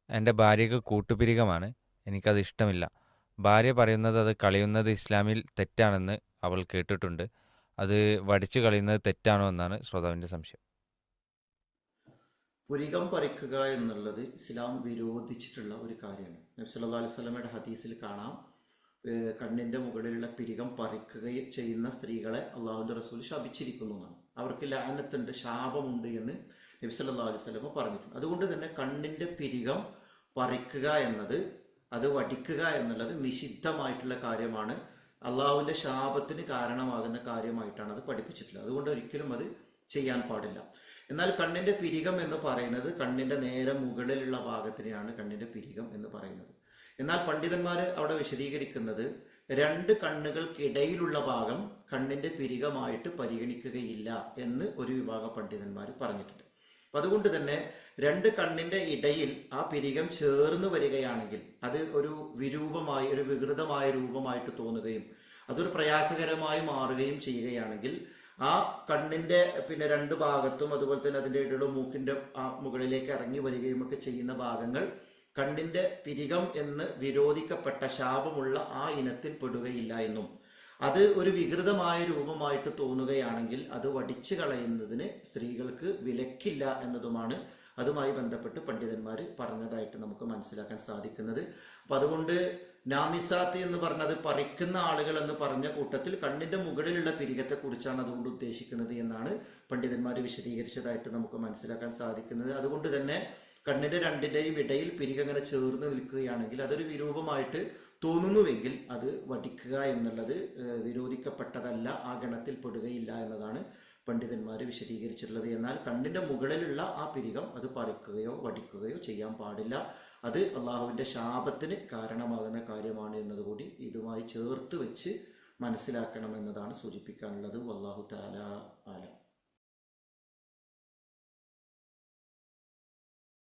എൻ്റെ ഭാര്യയ്ക്ക് കൂട്ടുപിരികമാണ്. എനിക്കത് ഇഷ്ടമില്ല. ഭാര്യ പറയുന്നത് അത് കളയുന്നത് ഇസ്ലാമിൽ തെറ്റാണെന്ന് അവൾ കേട്ടിട്ടുണ്ട്. അത് വടിച്ചു കളയുന്നത് തെറ്റാണോ എന്നാണ് ശ്രോതാവിൻ്റെ സംശയം. പുരികം പറിക്കുക എന്നുള്ളത് ഇസ്ലാം വിരോധിച്ചിട്ടുള്ള ഒരു കാര്യമാണ്. നബി സല്ലല്ലാഹു അലൈഹി വസല്ലമയുടെ ഹദീസിൽ കാണാം, കണ്ണിൻ്റെ മുകളിലുള്ള പിരികം പറിക്കുകയും ചെയ്യുന്ന സ്ത്രീകളെ അള്ളാഹുവിൻ്റെ റസൂൽ ശപിച്ചിരിക്കുന്നു എന്നാണ്. അവർക്ക് ലഅനത്തുണ്ട്, ശാപമുണ്ട് എന്ന് നബി സല്ലല്ലാഹു അലൈഹി വസല്ലമ പറഞ്ഞിട്ടുണ്ട്. അതുകൊണ്ട് തന്നെ കണ്ണിൻ്റെ പിരികം പറിക്കുക എന്നത്, അത് വടിക്കുക എന്നുള്ളത് നിഷിദ്ധമായിട്ടുള്ള കാര്യമാണ്. അള്ളാഹുവിൻ്റെ ശാപത്തിന് കാരണമാകുന്ന കാര്യമായിട്ടാണ് അത് പഠിപ്പിച്ചിട്ടുള്ളത്. അതുകൊണ്ട് ഒരിക്കലും അത് ചെയ്യാൻ പാടില്ല. എന്നാൽ കണ്ണിൻ്റെ പിരികം എന്ന് പറയുന്നത് കണ്ണിൻ്റെ നേരെ മുകളിലുള്ള ഭാഗത്തിനെയാണ് കണ്ണിൻ്റെ പിരികം എന്ന് പറയുന്നത്. എന്നാൽ പണ്ഡിതന്മാർ അവിടെ വിശദീകരിക്കുന്നത് രണ്ട് കണ്ണുകൾക്കിടയിലുള്ള ഭാഗം കണ്ണിൻ്റെ പിരികമായിട്ട് പരിഗണിക്കുകയില്ല എന്ന് ഒരു വിഭാഗം പണ്ഡിതന്മാർ പറഞ്ഞിട്ടുണ്ട്. അപ്പം അതുകൊണ്ട് തന്നെ രണ്ട് കണ്ണിൻ്റെ ഇടയിൽ ആ പിരികം ചേർന്ന് വരികയാണെങ്കിൽ അത് ഒരു വിരൂപമായി, ഒരു വികൃതമായ രൂപമായിട്ട് തോന്നുകയും അതൊരു പ്രയാസകരമായി മാറുകയും ചെയ്യുകയാണെങ്കിൽ ആ കണ്ണിൻ്റെ രണ്ട് ഭാഗത്തും അതുപോലെ തന്നെ അതിൻ്റെ ഇടയിലുള്ള മൂക്കിൻ്റെ ആ മുകളിലേക്ക് ഇറങ്ങി വരികയും ഒക്കെ ചെയ്യുന്ന ഭാഗങ്ങൾ കണ്ണിൻ്റെ പിരികം എന്ന് വിരോധിക്കപ്പെട്ട ശാപമുള്ള ആ ഇനത്തിൽ പെടുകയില്ല എന്നും, അത് ഒരു വികൃതമായ രൂപമായിട്ട് തോന്നുകയാണെങ്കിൽ അത് വടിച്ചു കളയുന്നതിന് സ്ത്രീകൾക്ക് വിലക്കില്ല എന്നതുമാണ് അതുമായി ബന്ധപ്പെട്ട് പണ്ഡിതന്മാർ പറഞ്ഞതായിട്ട് നമുക്ക് മനസ്സിലാക്കാൻ സാധിക്കുന്നത്. അപ്പം അതുകൊണ്ട് നാമിസാത്ത് എന്ന് പറഞ്ഞത് പറിക്കുന്ന ആളുകൾ എന്ന് പറഞ്ഞ കൂട്ടത്തിൽ കണ്ണിൻ്റെ മുകളിലുള്ള പിരികത്തെക്കുറിച്ചാണ് അതുകൊണ്ട് ഉദ്ദേശിക്കുന്നത് എന്നാണ് പണ്ഡിതന്മാർ വിശദീകരിച്ചതായിട്ട് നമുക്ക് മനസ്സിലാക്കാൻ സാധിക്കുന്നത്. അതുകൊണ്ട് തന്നെ കണ്ണിൻ്റെ രണ്ടിൻ്റെയും ഇടയിൽ പിരികങ്ങനെ ചേർന്ന് നിൽക്കുകയാണെങ്കിൽ അതൊരു വിരൂപമായിട്ട് തോന്നുന്നുവെങ്കിൽ അത് വടിക്കുക എന്നുള്ളത് വിരോധിക്കപ്പെട്ടതല്ല, ആ ഗണത്തിൽ പെടുകയില്ല എന്നതാണ് പണ്ഡിതന്മാർ വിശദീകരിച്ചിട്ടുള്ളത്. എന്നാൽ കണ്ണിൻ്റെ മുകളിലുള്ള ആ പിരികം അത് പറിക്കുകയോ വടിക്കുകയോ ചെയ്യാൻ പാടില്ല. അത് അള്ളാഹുവിൻ്റെ ശാപത്തിന് കാരണമാകുന്ന കാര്യമാണ് എന്നതുകൂടി ഇതുമായി ചേർത്ത് വെച്ച് മനസ്സിലാക്കണമെന്നതാണ് സൂചിപ്പിക്കാനുള്ളത്. വല്ലാഹു തആല ആലം.